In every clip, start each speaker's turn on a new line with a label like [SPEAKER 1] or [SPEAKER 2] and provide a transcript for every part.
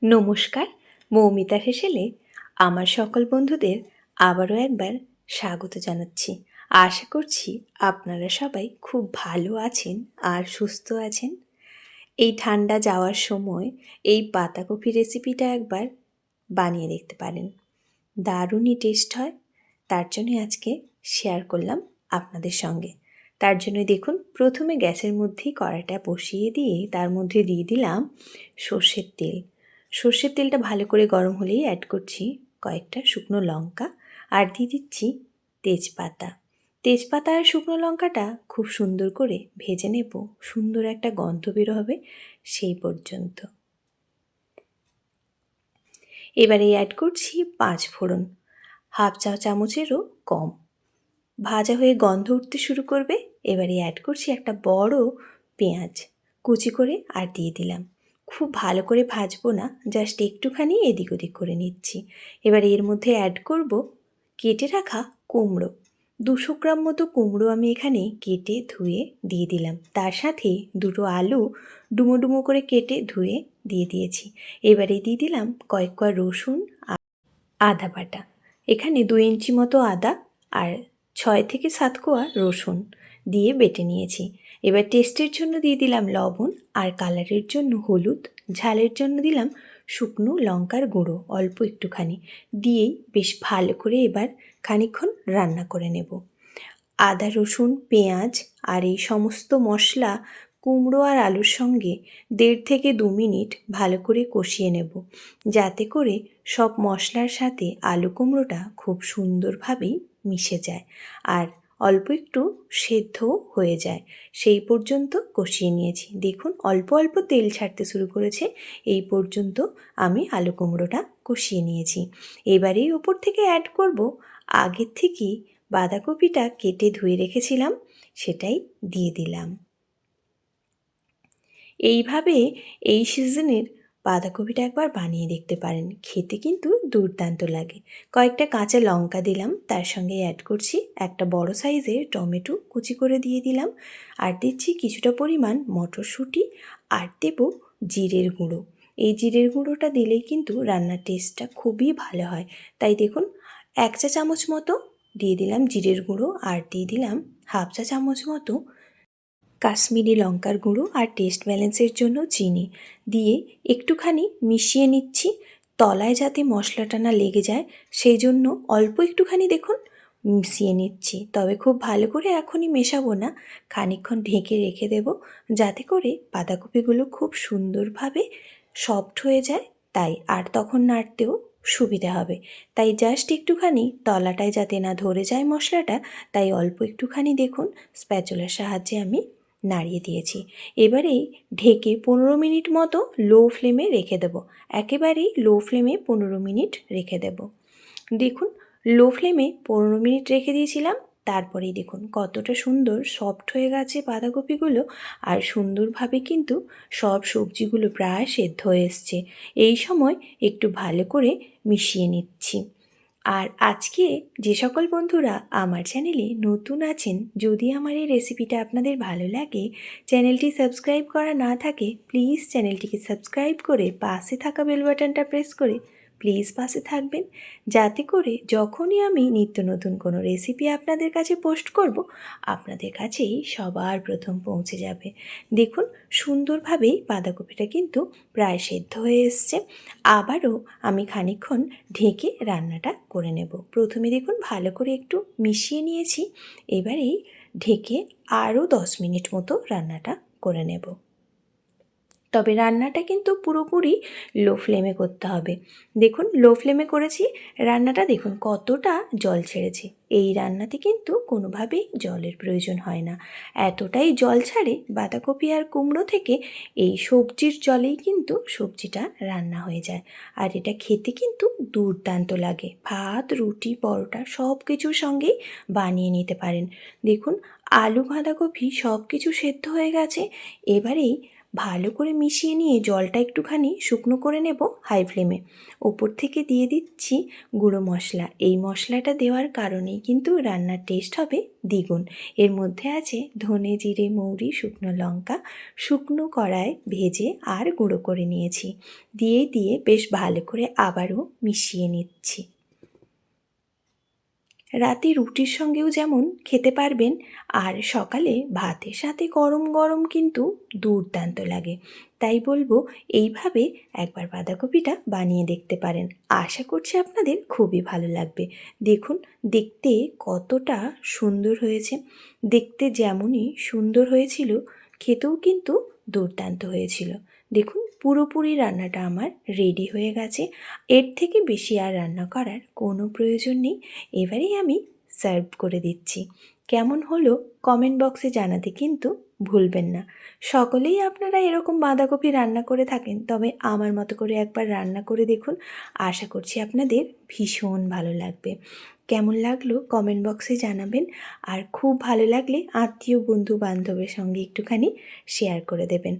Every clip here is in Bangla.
[SPEAKER 1] নমস্কার, মৌমিতা হেসেলে আমার সকল বন্ধুদের আবারও একবার স্বাগত জানাচ্ছি। আশা করছি আপনারা সবাই খুব ভালো আছেন আর সুস্থ আছেন। এই ঠান্ডা যাওয়ার সময় এই পাতাকপি রেসিপিটা একবার বানিয়ে দেখতে পারেন, দারুণই টেস্ট হয়। তার জন্য আজকে শেয়ার করলাম আপনাদের সঙ্গে। তার জন্য দেখুন, প্রথমে গ্যাসের মধ্যেই কড়াইটা বসিয়ে দিয়ে তার মধ্যে দিয়ে দিলাম সর্ষের তেল। সর্ষের তেলটা ভালো করে গরম হলেই অ্যাড করছি কয়েকটা শুকনো লঙ্কা আর দিয়ে দিচ্ছি তেজপাতা। তেজপাতা আর শুকনো লঙ্কাটা খুব সুন্দর করে ভেজে নেব, সুন্দর একটা গন্ধ বের হবে সেই পর্যন্ত। এবারে অ্যাড করছি 5 ফোড়ন, হাফ চা চামচেরও কম। ভাজা হয়ে গন্ধ উঠতে শুরু করবে। এবারে অ্যাড করছি একটা বড় পেঁয়াজ কুচি করে আর দিয়ে দিলাম। খুব ভালো করে ভাজবো না, জাস্ট একটুখানি এদিক ওদিক করে নিচ্ছি। এবার এর মধ্যে অ্যাড করব কেটে রাখা কুমড়ো। 200 গ্রাম মতো কুমড়ো আমি এখানে কেটে ধুয়ে দিয়ে দিলাম। তার সাথে দুটো আলু ডুমো ডুমো করে কেটে ধুয়ে দিয়ে দিয়েছি। এবারে দিয়ে দিলাম কয়েক কোয়া রসুন আর আদা বাটা। এখানে 2 ইঞ্চি মতো আদা আর 6 থেকে 7 কোয়া রসুন দিয়ে বেটে নিয়েছি। এবার টেস্টের জন্য দিয়ে দিলাম লবণ আর কালারের জন্য হলুদ, ঝালের জন্য দিলাম শুকনো লঙ্কার গুঁড়ো অল্প একটুখানি দিয়েই বেশ ভালো করে এবার খানিকক্ষণ রান্না করে নেব। আদা রসুন পেঁয়াজ আর এই সমস্ত মশলা কুমড়ো আর আলুর সঙ্গে 1.5 থেকে 2 মিনিট ভালো করে কষিয়ে নেব, যাতে করে সব মশলার সাথে আলু কুমড়োটা খুব সুন্দরভাবেই মিশে যায় আর অল্প একটু সেদ্ধ হয়ে যায়। সেই পর্যন্ত কষিয়ে নিয়েছি। দেখুন অল্প অল্প তেল ছাড়তে শুরু করেছে। এই পর্যন্ত আমি আলু কুমড়োটা কষিয়ে নিয়েছি। এবারেই ওপর থেকে অ্যাড করব আগের থেকেই বাঁধাকপিটা কেটে ধুয়ে রেখেছিলাম, সেটাই দিয়ে দিলাম। এইভাবে এই সিজনের বাঁধাকপিটা একবার বানিয়ে দেখতে পারেন, খেতে কিন্তু দুর্দান্ত লাগে। কয়েকটা কাঁচা লঙ্কা দিলাম, তার সঙ্গে অ্যাড করছি একটা বড় সাইজের টমেটো কুচি করে দিয়ে দিলাম আর দিচ্ছি কিছুটা পরিমাণ মটরশুঁটি আর দেব জিরের গুঁড়ো। এই জিরের গুঁড়োটা দিলেই কিন্তু রান্নার টেস্টটা খুবই ভালো হয়। তাই দেখুন 1 চা চামচ মতো দিয়ে দিলাম জিরের গুঁড়ো আর দিয়ে দিলাম হাফ চা চামচ মতো কাশ্মীরি লঙ্কার গুঁড়ো আর টেস্ট ব্যালেন্সের জন্য চিনি দিয়ে একটুখানি মিশিয়ে নিচ্ছি। তলায় যাতে মশলাটা না লেগে যায় সেই জন্য অল্প একটুখানি দেখুন মিশিয়ে নিচ্ছি। তবে খুব ভালো করে এখনই মেশাবো না, খানিকক্ষণ ঢেকে রেখে দেব, যাতে করে বাঁধাকপিগুলো খুব সুন্দরভাবে সফট হয়ে যায়। তাই আর তখন নাড়তেও সুবিধা হবে। তাই জাস্ট একটুখানি তলাটায় যাতে না ধরে যায় মশলাটা, তাই অল্প একটুখানি দেখুন স্প্যাচুলার সাহায্যে আমি নাড়িয়ে দিয়েছি। এবারেই ঢেকে 15 মিনিট মতো লো ফ্লেমে রেখে দেবো। একেবারেই লো ফ্লেমে 15 মিনিট রেখে দেব। দেখুন লো ফ্লেমে 15 মিনিট রেখে দিয়েছিলাম, তারপরেই দেখুন কতটা সুন্দর সফট হয়ে গেছে বাঁধাকপিগুলো আর সুন্দরভাবে কিন্তু সব সবজিগুলো প্রায় সেদ্ধ হয়ে এসছে। এই সময় একটু ভালো করে মিশিয়ে নিচ্ছি। আর আজকে যে সকল বন্ধুরা আমার চ্যানেলে নতুন আছেন, যদি আমার এই রেসিপিটা আপনাদের ভালো লাগে, চ্যানেলটি সাবস্ক্রাইব করা না থাকে প্লিজ চ্যানেলটিকে সাবস্ক্রাইব করে পাশে থাকা বেল বাটনটা প্রেস করে প্লিজ পাশে থাকবেন, যাতে করে যখনই আমি নিত্য নতুন কোনো রেসিপি আপনাদের কাছে পোস্ট করব আপনাদের কাছেই সবার প্রথম পৌঁছে যাবে। দেখুন সুন্দরভাবেই বাঁধাকপিটা কিন্তু প্রায় সেদ্ধ হয়ে এসছে। আবারও আমি খানিকক্ষণ ঢেকে রান্নাটা করে নেব। প্রথমে দেখুন ভালো করে একটু মিশিয়ে নিয়েছি। এবারেই ঢেকে আরও 10 মিনিট মতো রান্নাটা করে নেব। তবে রান্নাটা কিন্তু পুরোপুরি লো ফ্লেমে করতে হবে। দেখুন লো ফ্লেমে করেছি, রান্নাটা দেখুন কতটা জল ছেড়েছে। এই রান্নাতে কিন্তু কোনোভাবেই জলের প্রয়োজন হয় না, এতটাই জল ছাড়ে বাঁধাকপি আর কুমড়ো থেকে। এই সবজির জলেই কিন্তু সবজিটা রান্না হয়ে যায় আর এটা খেতে কিন্তু দুর্দান্ত লাগে। ভাত রুটি পরোটা সব কিছুর সঙ্গেই বানিয়ে নিতে পারেন। দেখুন আলু বাঁধাকপি সব কিছু সেদ্ধ হয়ে গেছে। এবারেই ভালো করে মিশিয়ে নিয়ে জলটা একটুখানি শুকনো করে নেব হাই ফ্লেমে। ওপর থেকে দিয়ে দিচ্ছি গুঁড়ো মশলা। এই মশলাটা দেওয়ার কারণেই কিন্তু রান্নার টেস্ট হবে দ্বিগুণ। এর মধ্যে আছে ধনে, জিরে, মৌরি, শুকনো লঙ্কা, শুকনো কড়ায় ভেজে আর গুঁড়ো করে নিয়েছি। দিয়ে বেশ ভালো করে আবারও মিশিয়ে নিচ্ছি। রাতে রুটির সঙ্গেও যেমন খেতে পারবেন, আর সকালে ভাতের সাথে গরম গরম কিন্তু দুর্দান্ত লাগে। তাই বলবো এইভাবে একবার বাঁধাকপিটা বানিয়ে দেখতে পারেন। আশা করছি আপনাদের খুবই ভালো লাগবে। দেখুন দেখতে কতটা সুন্দর হয়েছে। দেখতে যেমনই সুন্দর হয়েছিল, খেতেও কিন্তু দুর্দান্ত হয়েছিল। দেখুন পুরোপুরি রান্নাটা আমার রেডি হয়ে গেছে। এর থেকে বেশি আর রান্না করার কোনো প্রয়োজন নেই। এবারেই আমি সার্ভ করে দিচ্ছি। কেমন হলো কমেন্ট বক্সে জানাতে কিন্তু ভুলবেন না। সকলেই আপনারা এরকম বাঁধাকপি রান্না করে থাকেন, তবে আমার মতো করে একবার রান্না করে দেখুন। আশা করছি আপনাদের ভীষণ ভালো লাগবে। কেমন লাগলো কমেন্ট বক্সে জানাবেন, আর খুব ভালো লাগলে আত্মীয় বন্ধু বান্ধবের সঙ্গে একটুখানি শেয়ার করে দেবেন।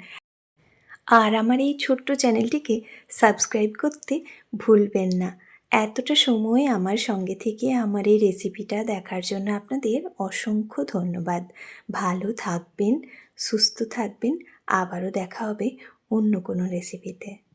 [SPEAKER 1] আর আমার এই ছোট্ট চ্যানেলটিকে সাবস্ক্রাইব করতে ভুলবেন না। এতটা সময় আমার সঙ্গে থেকে আমার এই রেসিপিটা দেখার জন্য আপনাদের অসংখ্য ধন্যবাদ। ভালো থাকবেন, সুস্থ থাকবেন। আবারও দেখা হবে অন্য কোনো রেসিপিতে।